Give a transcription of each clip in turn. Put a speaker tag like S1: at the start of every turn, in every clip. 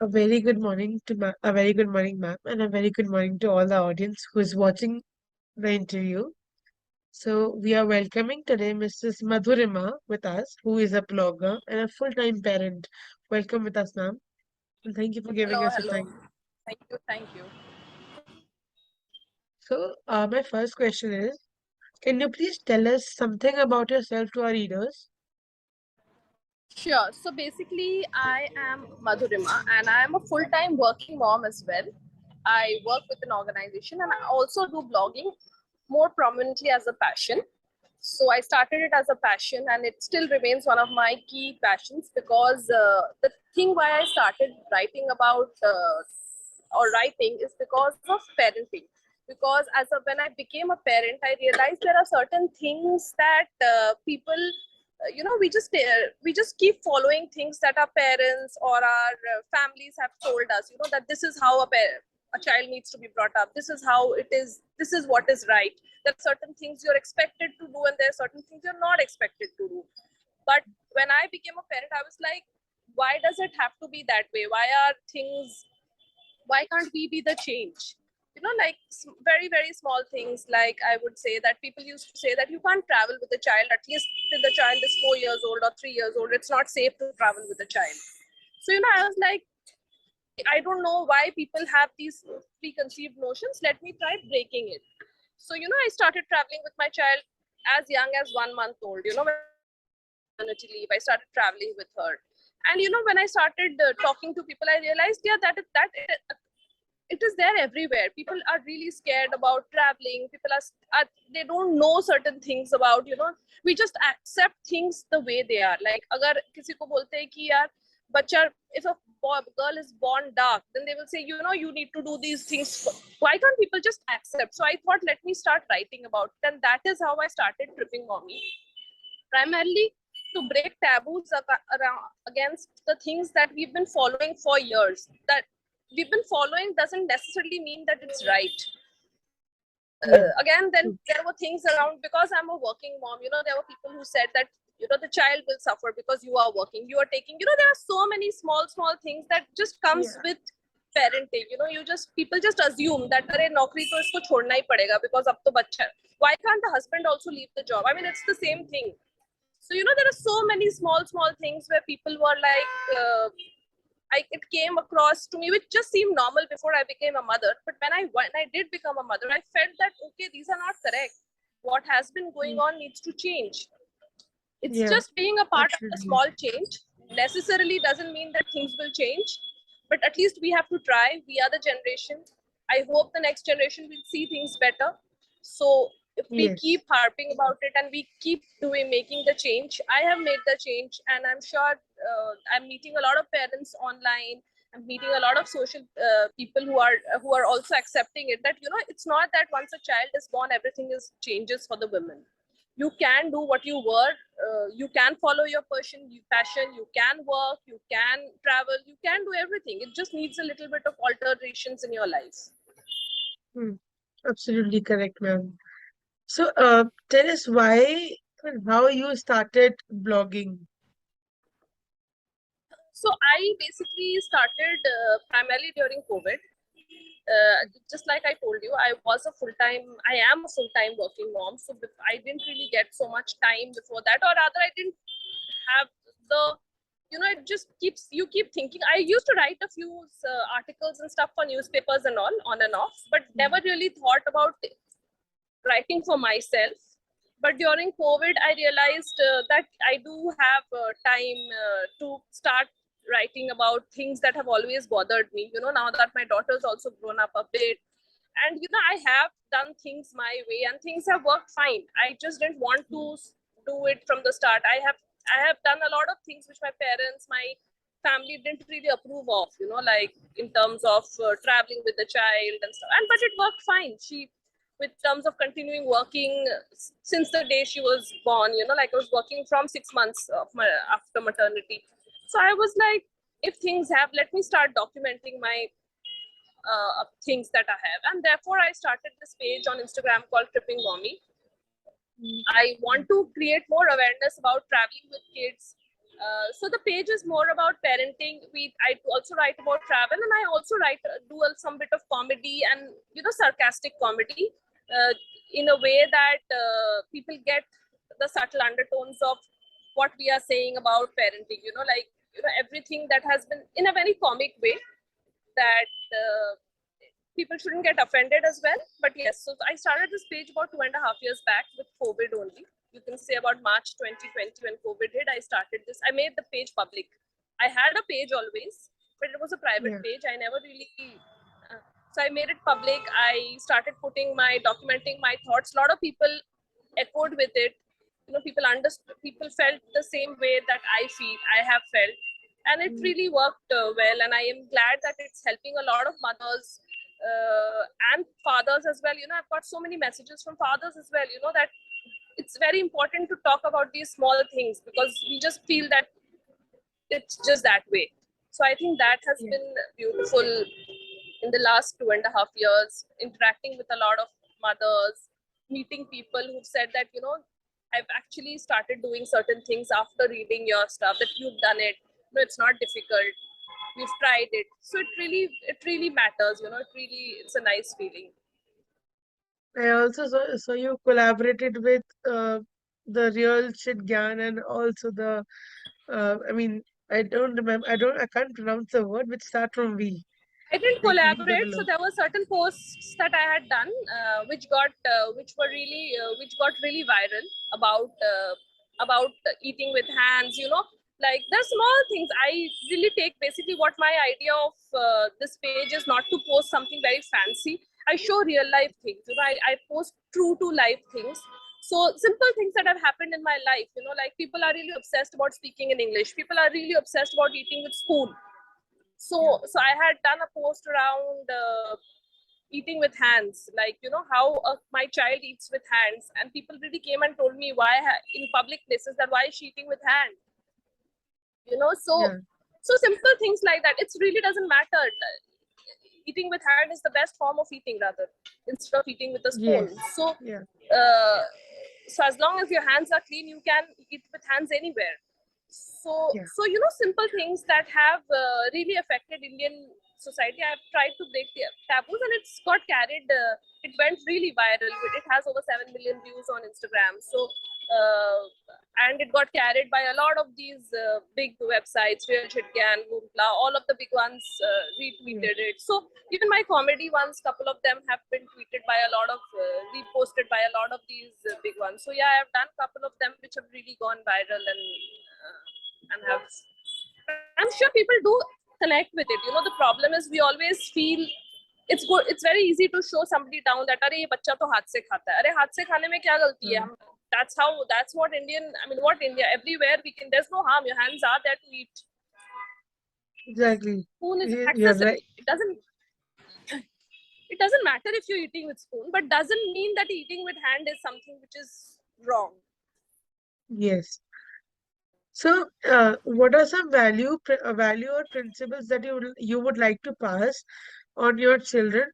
S1: A very good morning a very good morning, ma'am, and a very good morning to all the audience who is watching the interview. So we are welcoming today Mrs. Madhurima with us, who is a blogger and a full-time parent. Welcome with us, ma'am, and thank you for giving
S2: Hello,
S1: us your
S2: hello.
S1: time.
S2: Thank you.
S1: So, my first question is, can you please tell us something about yourself to our readers?
S2: Sure. So basically, I am Madhurima and I am a full time working mom as well. I work with an organization and I also do blogging more prominently as a passion. So I started it as a passion and it still remains one of my key passions because the thing why I started writing about or writing is because of parenting. Because when I became a parent, I realized there are certain things that people we just keep following things that our parents or our families have told us, that this is how a child needs to be brought up, this is how it is, this is what is right. There are certain things you're expected to do and there are certain things you're not expected to do. But when I became a parent, I was like, why does it have to be that way? Why can't we be the change? Like very very small things, like I would say that people used to say that you can't travel with a child at least till the child is 4 years old or 3 years old. It's not safe to travel with a child. So I was like, I don't know why people have these preconceived notions. Let me try breaking it. So I started traveling with my child as young as 1 month old. Maternity leave, I started traveling with her. And when I started talking to people, I realized, yeah, it is there everywhere. People are really scared about traveling. People are they don't know certain things about, we just accept things the way they are. Like agar kisi ko bolte hai ki yaar bacha, if a girl is born dark, then they will say, you need to do these things. Why can't people just accept? So I thought, let me start writing about it, and that is how I started Tripping Mommy, primarily to break taboos against the things that we've been following for years. That we've been following doesn't necessarily mean that it's right.
S1: Yeah.
S2: Again, then there were things around, because I'm a working mom, there were people who said that, the child will suffer because you are working, you are taking, there are so many small things that just comes
S1: Yeah.
S2: with parenting. People just assume that अरे नौकरी तो इसको छोड़ना ही पड़ेगा because अब तो बच्चा है. Why can't the husband also leave the job? I mean, it's the same thing. So there are so many small things where people were like, it came across to me which just seemed normal before I became a mother. But when I did become a mother, I felt that, okay, these are not correct. What has been going on needs to change. It's
S1: Yeah,
S2: just being a part of a
S1: absolutely.
S2: small change. Necessarily doesn't mean that things will change, but at least we have to try. We are the generation. I hope the next generation will see things better. So if we
S1: Yes.
S2: keep harping about it and we keep making the change, I have made the change, and I'm sure I'm meeting a lot of parents online. I'm meeting a lot of social people who are also accepting it. That it's not that once a child is born, everything is changes for the women. You can do what you were. You can follow your passion. You can work. You can travel. You can do everything. It just needs a little bit of alterations in your life.
S1: Hmm. Absolutely correct, ma'am. So, tell us why and how you started blogging.
S2: So I basically started primarily during COVID. Just like I told you, I am a full-time working mom. So I didn't really get so much time before that, or rather, I didn't have the, it just you keep thinking. I used to write a few articles and stuff for newspapers and all, on and off, but never really thought about writing for myself. But during COVID, I realized that I do have time to start writing about things that have always bothered me. Now that my daughter's also grown up a bit, and I have done things my way, and things have worked fine. I just didn't want to do it from the start. I have done a lot of things which my parents, my family didn't really approve of. Like in terms of traveling with the child and stuff. And but it worked fine. With terms of continuing working since the day she was born, like I was working from 6 months after maternity. So I was like, if things have, let me start documenting my things that I have. And therefore I started this page on Instagram called Tripping Mommy.
S1: Mm.
S2: I want to create more awareness about traveling with kids, So the page is more about parenting. I also write about travel, and I also some bit of comedy and sarcastic comedy, in a way that people get the subtle undertones of what we are saying about parenting. Everything that has been in a very comic way that people shouldn't get offended as well. But yes, so I started this page about 2.5 years back with COVID only. You can say about March 2020 when COVID hit, I started this. I made the page public. I had a page always, but it was a private page. I never really. So I made it public. I started documenting my thoughts. A lot of people echoed with it. People understood. People felt the same way that I have felt, and it really worked well. And I am glad that it's helping a lot of mothers and fathers as well. I've got so many messages from fathers as well. That it's very important to talk about these small things because we just feel that it's just that way. So I think that has been beautiful in the last 2.5 years, interacting with a lot of mothers, meeting people who've said that, I've actually started doing certain things after reading your stuff, that you've done it. It's not difficult. We've tried it. So it really matters, it's a nice feeling.
S1: I also saw you collaborated with the real Shit Gyan and also I mean, I can't pronounce the word which start from V.
S2: I didn't
S1: Like V
S2: collaborate,
S1: double
S2: so
S1: O.
S2: there were certain posts that I had done, which got really viral about eating with hands. Like they're small things. I really take basically what my idea of this page is not to post something very fancy. I show real life things. I post true to life things. So simple things that have happened in my life. Like people are really obsessed about speaking in English. People are really obsessed about eating with spoon. So I had done a post around eating with hands, like how my child eats with hands, and people really came and told me why in public places that why is she eating with hand. So simple things like that. It really doesn't matter. Eating with hand is the best form of eating, rather, instead of eating with a spoon. So so as long as your hands are clean, you can eat with hands anywhere. So simple things that have really affected Indian society. I've tried to break the taboos, and it's got carried. It went really viral. It has over 7 million views on Instagram. So and it got carried by a lot of these big websites, Real Chitgan, Moonpla, all of the big ones retweeted it. So even my comedy ones, couple of them have been tweeted by a lot of, reposted by a lot of these big ones. So yeah, I've done a couple of them which have really gone viral and have. I'm sure people do connect with it. The problem is we always feel it's good. It's very easy to show somebody down that अरे ये बच्चा तो हाथ से खाता है. अरे हाथ से खाने में क्या गलती है? That's what what India, everywhere we can, there's no harm. Your hands are there to eat.
S1: Exactly.
S2: Spoon is
S1: You're
S2: accessible.
S1: right.
S2: It doesn't matter if you're eating with spoon, but doesn't mean that eating with hand is something which is wrong.
S1: Yes. So, what are some value or principles that you would like to pass on your children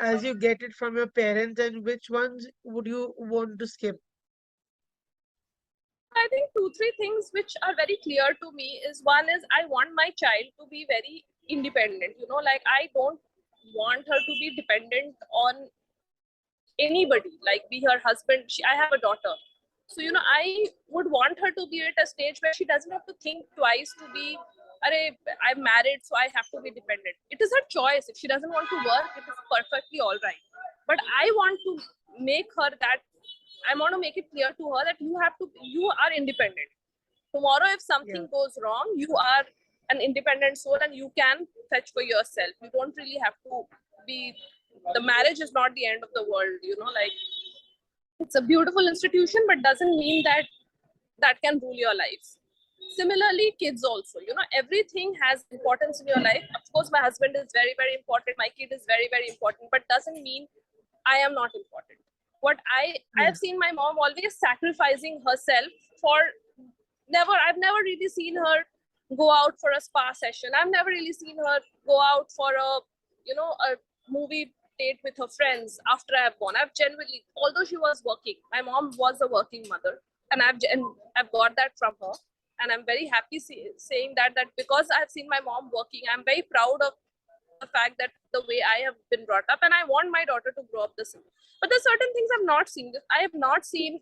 S1: as you get it from your parents, and which ones would you want to skip?
S2: I think 2-3 things which are very clear to me is, one is I want my child to be very independent. Like I don't want her to be dependent on anybody, like be her husband. I have a daughter. So, I would want her to be at a stage where she doesn't have to think twice to be, I'm married, so I have to be dependent. It is her choice. If she doesn't want to work, it is perfectly all right. But I want to make her that, I want to make it clear to her that you are independent. Tomorrow, if something goes wrong, you are an independent soul and you can fetch for yourself. You don't really have to be, the marriage is not the end of the world, like it's a beautiful institution, but doesn't mean that can rule your life. Similarly, kids also, everything has importance in your life. Of course, my husband is very, very important. My kid is very, very important, but doesn't mean I am not important. I have seen my mom always sacrificing herself for I've never really seen her go out for a spa session. I've never really seen her go out for a movie date with her friends after I have gone. I've generally, although she was working, my mom was a working mother, and I've got that from her. and I'm very happy saying that because I've seen my mom working, I'm very proud of the fact that the way I have been brought up, and I want my daughter to grow up the same. But there's certain things I've not seen. I have not seen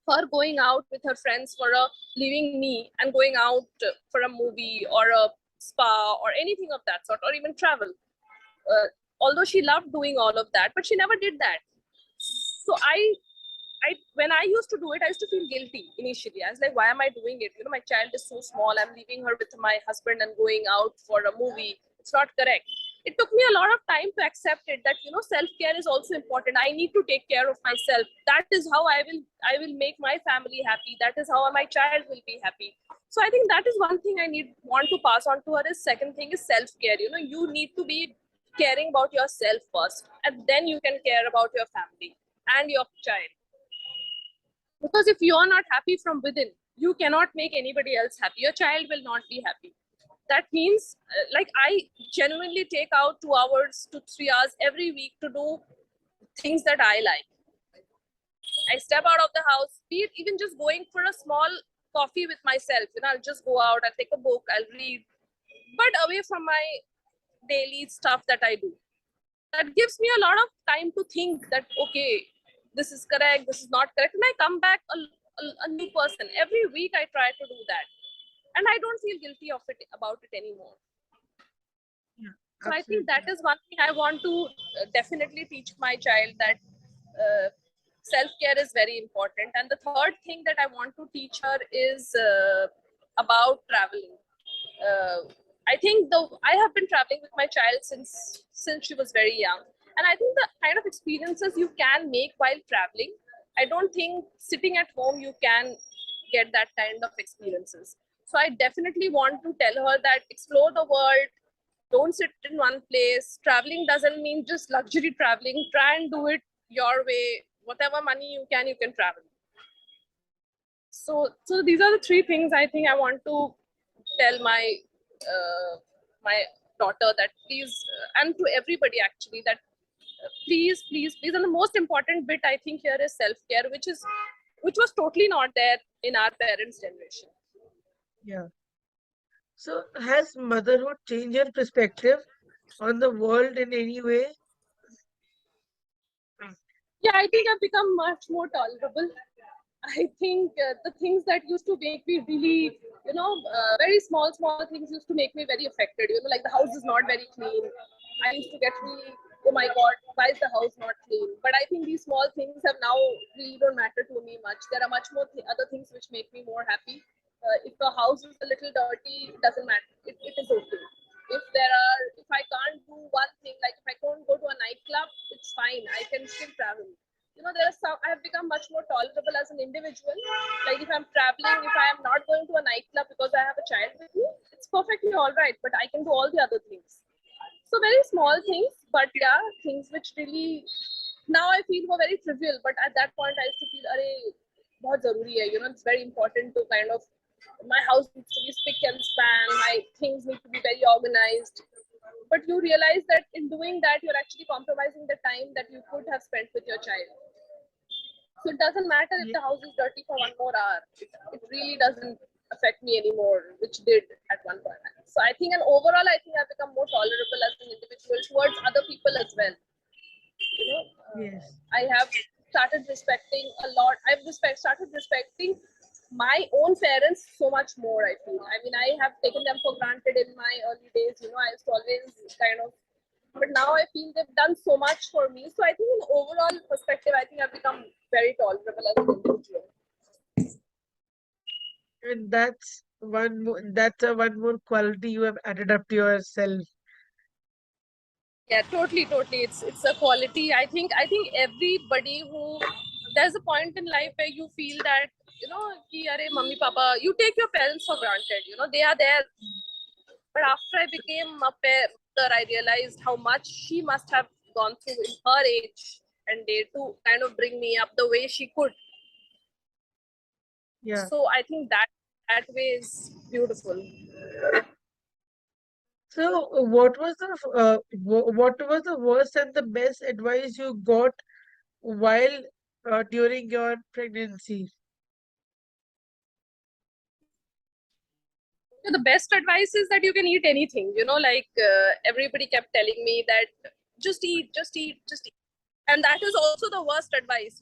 S2: her going out with her friends for a leaving me and going out for a movie or a spa or anything of that sort, or even travel. Uh, Although she loved doing all of that, but she never did that. So I when I used to do it, I used to feel guilty initially. I was like, why am I doing it? My child is so small. I'm leaving her with my husband and going out for a movie. It's not correct. It took me a lot of time to accept it that self-care is also important. I need to take care of myself. That is how I will make my family happy. That is how my child will be happy. So I think that is one thing I want to pass on to her. Is second thing is self-care. You need to be caring about yourself first, and then you can care about your family and your child. Because if you are not happy from within, you cannot make anybody else happy. Your child will not be happy. That means, like, I genuinely take out 2 hours to 3 hours every week to do things that I like. I step out of the house, be it even just going for a small coffee with myself. I'll just go out, I'll take a book, I'll read, but away from my daily stuff that I do. That gives me a lot of time to think that, okay, this is correct, this is not correct, and I come back a new person. Every week I try to do that, and I don't feel guilty of it about it anymore.
S1: Yeah,
S2: So I think that
S1: absolutely.
S2: is one thing I want to definitely teach my child, that self-care is very important. And the third thing that I want to teach her is about traveling. I think I have been traveling with my child since she was very young, and I think the kind of experiences you can make while traveling, I don't think sitting at home you can get that kind of experiences. So I definitely want to tell her that explore the world, don't sit in one place. Traveling doesn't mean just luxury traveling. Try and do it your way. Whatever money you can travel. So these are the three things I think I want to tell my daughter, that please, and to everybody actually, that please, please, please. And the most important bit I think here is self care, which was totally not there in our parents' generation.
S1: Yeah. So, has motherhood changed your perspective on the world in any way?
S2: Yeah, I think I've become much more tolerable. I think the things that used to make me really, very small things used to make me very affected. Like the house is not very clean. I used to get really, oh my God, why is the house not clean? But I think these small things have now really don't matter to me much. There are much more other things which make me more happy. If the house is a little dirty, it doesn't matter. It is okay. If I can't do one thing, like if I can't go to a nightclub, it's fine. I can still travel. There are some, I have become much more tolerable as an individual. Like if I'm traveling, if I am not going to a nightclub because I have a child with me, it's perfectly all right, but I can do all the other things. So very small things, but yeah, things which really now I feel were very trivial, but at that point I used to feel, arey, bahut zaruri hai. It's very important to kind of, my house needs to be spick and span, my things need to be very organized. But you realize that in doing that, you're actually compromising the time that you could have spent with your child. So it doesn't matter if
S1: Ye-
S2: the house is dirty for 1 more hour. It really doesn't affect me anymore, which did at one point. So I think, and overall, I think I've become more tolerable as an individual towards other people as well.
S1: Yes.
S2: I have started respecting a lot. Started respecting my own parents so much more. I feel. I mean, I have taken them for granted in my early days. I used to always kind of, but now I feel they've done so much for me. So I think, in overall perspective, I think I've become very tolerable as an individual.
S1: And that's a one more quality you have added up to yourself.
S2: Yeah, totally, totally. It's a quality. I think everybody who, there's a point in life where you feel that, ki, are mummy papa, you take your parents for granted. They are there. But after I became a mother, I realized how much she must have gone through in her age and day to kind of bring me up the way she could.
S1: Yeah.
S2: So I think that way is beautiful.
S1: So, what was the worst and the best advice you got while during your pregnancy?
S2: The best advice is that you can eat anything, like everybody kept telling me that just eat, just eat, just eat. And that is also the worst advice,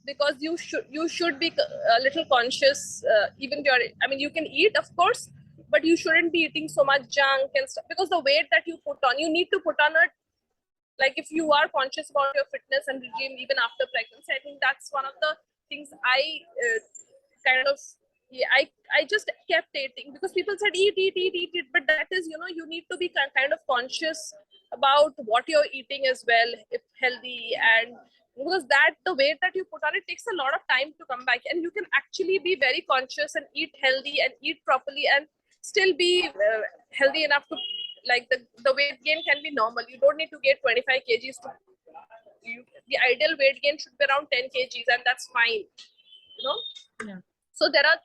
S2: because you should be a little conscious, even I mean, you can eat, of course, but you shouldn't be eating so much junk and stuff, because the weight that you put on, you need to put on a, like, if you are conscious about your fitness and regime even after pregnancy, I think that's one of the things I kind of, yeah, I just kept eating because people said eat, eat, eat, eat, eat. But that is, you need to be kind of conscious about what you're eating as well, if healthy, and because that the weight that you put on it takes a lot of time to come back, and you can actually be very conscious and eat healthy and eat properly and still be healthy enough to, like, the weight gain can be normal. You don't need to get 25 kgs to the ideal weight gain should be around 10 kgs, and that's fine,
S1: Yeah.
S2: so there are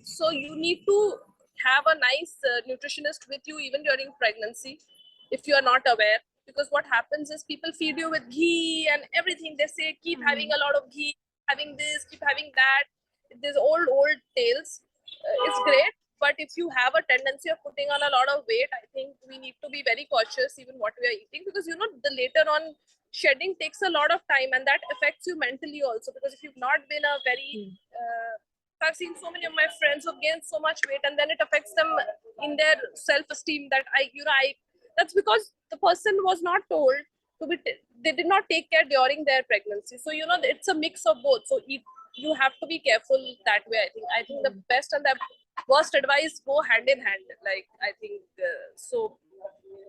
S2: so you need to have a nice nutritionist with you even during pregnancy if you are not aware, because what happens is people feed you with ghee and everything. They say keep having a lot of ghee, having this, keep having that. There's old tales. It's great, but if you have a tendency of putting on a lot of weight, I think we need to be very cautious even what we are eating, because the later on shedding takes a lot of time, and that affects you mentally also, because if you've not been a very I've seen so many of my friends who've gained so much weight, and then it affects them in their self-esteem. That that's because the person was not told to be. They did not take care during their pregnancy. So it's a mix of both. So you have to be careful that way. I think the best and the worst advice go hand in hand. Like, I think so.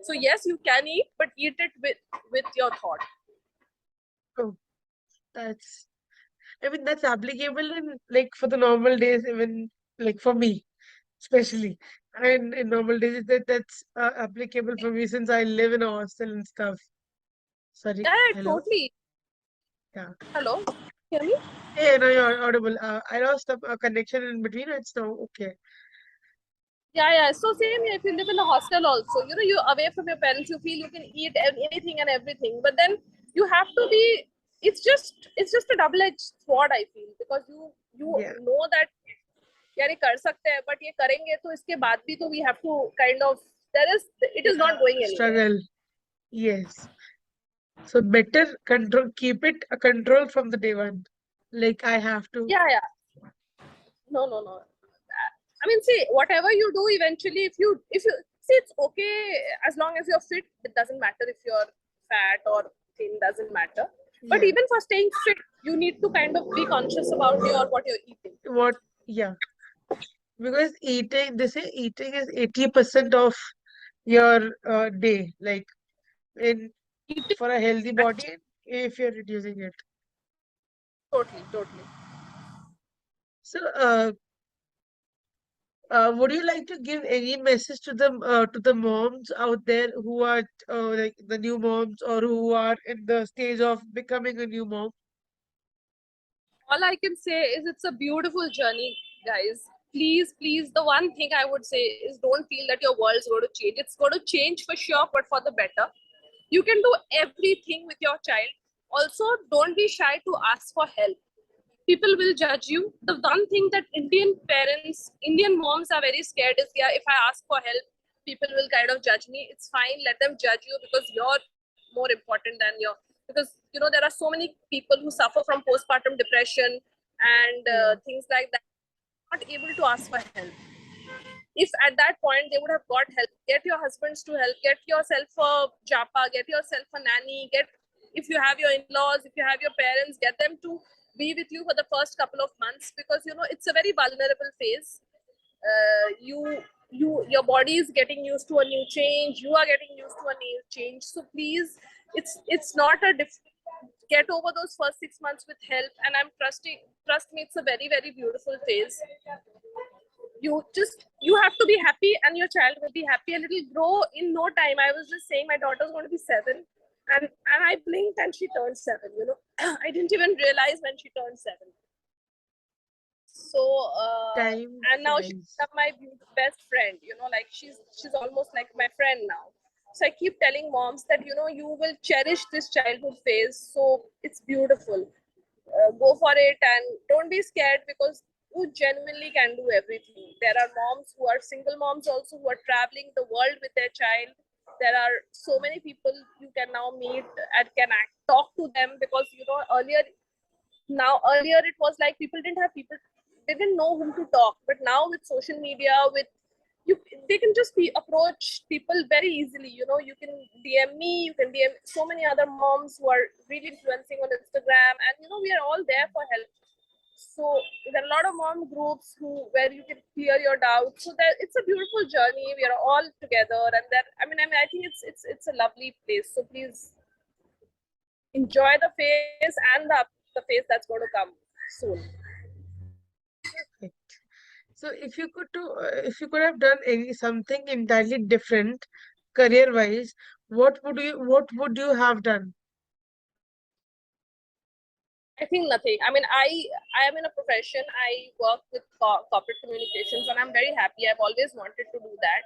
S2: So yes, you can eat, but eat it with your thought.
S1: Oh, that's, I mean, that's applicable in, like, for the normal days, even like for me, especially. And in normal days, that's applicable for me since I live in a hostel and stuff. Sorry,
S2: Yeah,
S1: hello?
S2: totally.
S1: Yeah.
S2: Hello, hear me?
S1: Hey, now you're audible. I lost a connection in between. It's now okay.
S2: Yeah. So same here. If you live in a hostel, also, you're away from your parents. You feel you can eat anything and everything, but then you have to be. It's just a double-edged sword, I feel, because you
S1: Yeah.
S2: know that यार ये कर सकते हैं, but ये करेंगे तो इसके बाद भी तो we have to kind of, it is
S1: Yeah.
S2: not going anywhere.
S1: Struggle. Yes. So better control, keep it a control from the day one. Like I have to.
S2: Yeah. No. I mean, see, whatever you do, eventually, if you see, it's okay as long as you're fit. It doesn't matter if you're fat or thin. Doesn't matter. But
S1: Yeah.
S2: even for staying fit, you need to kind of be conscious about what you're eating.
S1: What? Yeah. Because eating, they say eating is 80% of your day. Like in
S2: Eating,
S1: for a healthy body,
S2: actually,
S1: if you're reducing it.
S2: totally.
S1: So, would you like to give any message to the moms out there who are like the new moms or who are in the stage of becoming a new mom?
S2: All I can say is it's a beautiful journey, guys. Please, the one thing I would say is don't feel that your world's going to change. It's going to change for sure, but for the better. You can do everything with your child. Also, don't be shy to ask for help. People will judge you. The one thing that Indian moms are very scared is, yeah, if I ask for help, people will kind of judge me. It's fine, let them judge you, because you're more important than because there are so many people who suffer from postpartum depression and
S1: Yeah.
S2: things like that, not able to ask for help. If at that point they would have got help, get your husbands to help, get yourself a japa, get yourself a nanny, if you have your in-laws, if you have your parents, get them to be with you for the first couple of months, because it's a very vulnerable phase. Your body is getting used to a new change, you are getting used to a new change, so please, it's not get over those first 6 months with help, and trust me, it's a very, very beautiful phase. You have to be happy, and your child will be happy, and it'll grow in no time. I was just saying, my daughter's going to be 7, and I blinked and she turned 7. I didn't even realize when she turned 7. So
S1: Time
S2: and now she's
S1: flies.
S2: my best friend. Like, she's almost like my friend now. So I keep telling moms that you will cherish this childhood phase, so it's beautiful. Go for it, and don't be scared, because who genuinely can do everything. There are moms who are single moms also who are traveling the world with their child. There are so many people you can now meet and can talk to them, because earlier it was like people didn't have people, they didn't know whom to talk. But now with social media, with you, they can just approach people very easily. You can DM me, you can DM so many other moms who are really influencing on Instagram, and we are all there for help. So there are a lot of mom groups where you can clear your doubts. So that it's a beautiful journey. We are all together, and I think it's a lovely place. So please enjoy the phase and the phase that's going to come soon.
S1: Right. So if you could have done something entirely different career-wise, what would you have done?
S2: I think nothing. I am in a profession. I work with corporate communications, and I'm very happy. I've always wanted to do that.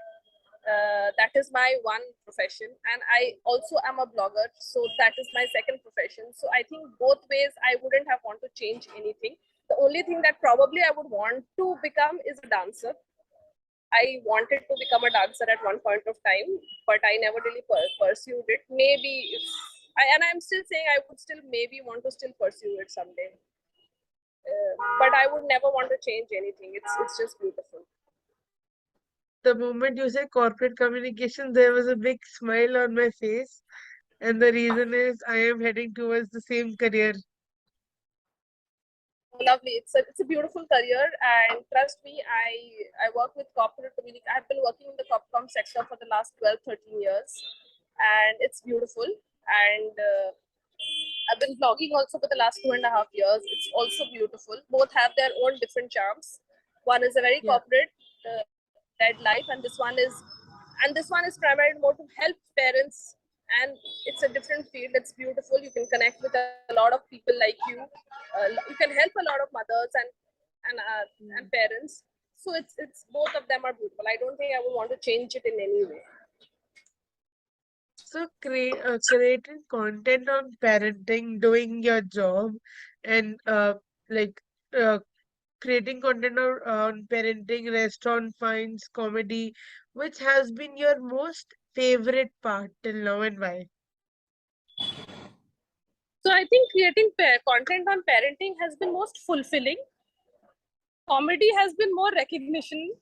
S2: That is my one profession, and I also am a blogger, so that is my second profession. So I think both ways I wouldn't have want to change anything. The only thing that probably I would want to become is a dancer. I wanted to become a dancer at one point of time, but I never really pursued it. Maybe if and I'm still saying I would still maybe want to still pursue it someday. But I would never want to change anything. It's just beautiful.
S1: The moment you said corporate communication, there was a big smile on my face, and the reason is I am heading towards the same career.
S2: Lovely. It's a beautiful career, and trust me, I work with corporate communication. I've been working in the corpcom sector for the last 12, 13 years, and it's beautiful. And I've been vlogging also for the last 2.5 years. It's also beautiful. Both have their own different charms. One is a very
S1: Yeah.
S2: corporate led life, and this one is primarily more to help parents. And it's a different field. It's beautiful. You can connect with a lot of people like you. You can help a lot of mothers and
S1: Mm.
S2: parents. So it's both of them are beautiful. I don't think I would want to change it in any way.
S1: So creating content on parenting, doing your job, and like uh, creating content on parenting, restaurant finds, comedy, which has been your most favorite part till now and why?
S2: So I think creating content on parenting has been most fulfilling. Comedy has been more recognition.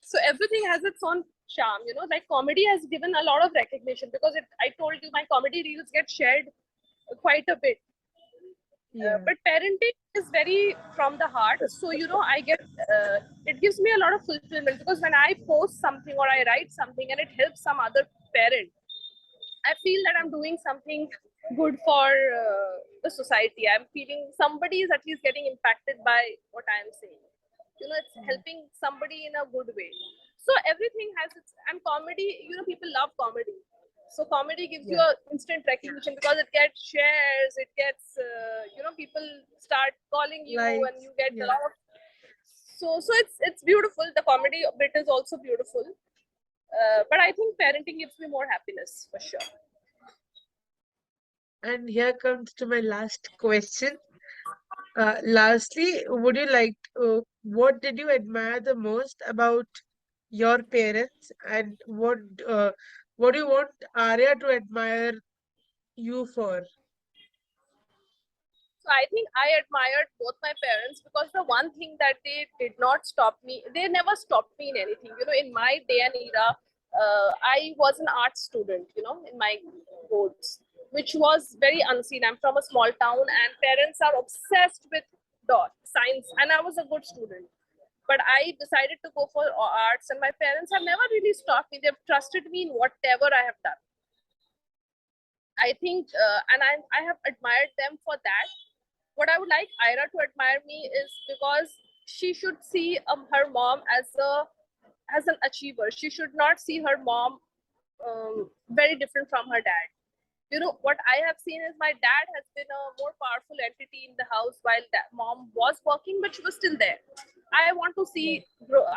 S2: So everything has its own charm. Like comedy has given a lot of recognition, because I told you my comedy reels get shared quite a bit.
S1: Yeah.
S2: But parenting is very from the heart. So I get it gives me a lot of fulfillment, because when I post something or I write something and it helps some other parent, I feel that I'm doing something good for the society. I'm feeling somebody is at least getting impacted by what I'm saying. It's
S1: Mm.
S2: helping somebody in a good way. So everything has its, and comedy, people love comedy. So comedy gives you
S1: Yeah.
S2: a instant recognition, because it gets shares, it gets, people start calling you, and
S1: Likes.
S2: you get a
S1: Yeah.
S2: lot of. So it's beautiful. The comedy bit is also beautiful. But I think parenting gives me more happiness for sure.
S1: And here comes to my last question. Lastly, would you like what did you admire the most about your parents, and what do you want Arya to admire you for?
S2: So I think I admired both my parents, because the one thing that they did not stop me, they never stopped me in anything. In my day and era, I was an art student, in my boards, which was very unseen. I'm from a small town, and parents are obsessed with science, and I was a good student. But I decided to go for arts, and my parents have never really stopped me. They've trusted me in whatever I have done. I think, and I have admired them for that. What I would like Ira to admire me is because she should see her mom as an achiever. She should not see her mom very different from her dad. What I have seen is my dad has been a more powerful entity in the house while that mom was working, but she was still there. I want to
S1: Yeah.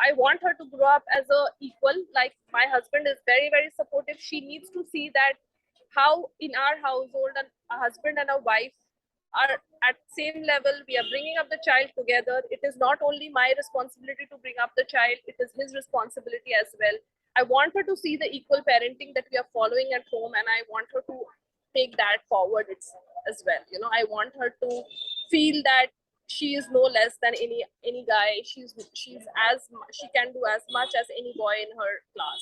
S2: I want her to grow up as a equal. Like my husband is very, very supportive. She needs to see that how in our household a husband and a wife are at same level. We are bringing up the child together. It is not only my responsibility to bring up the child, it is his responsibility as well. I want her to see the equal parenting that we are following at home, and I want her to take that forward as well. I want her to feel that she is no less than any guy. She's as she can do as much as any boy in her class.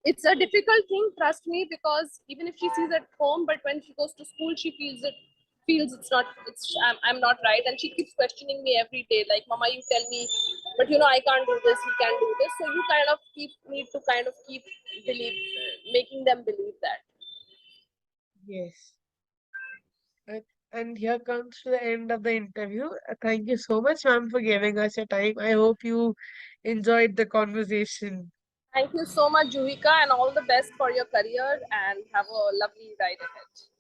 S2: It's a difficult thing, trust me, because even if she sees at home, but when she goes to school, she feels I'm not right, and she keeps questioning me every day, like, Mama, you tell me, but I can't do this, he can do this. So you kind of need to kind of keep making them believe that.
S1: Yes. And here comes to the end of the interview. Thank you so much, ma'am, for giving us your time. I hope you enjoyed the conversation.
S2: Thank you so much, Juhika, and all the best for your career, and have a lovely ride ahead.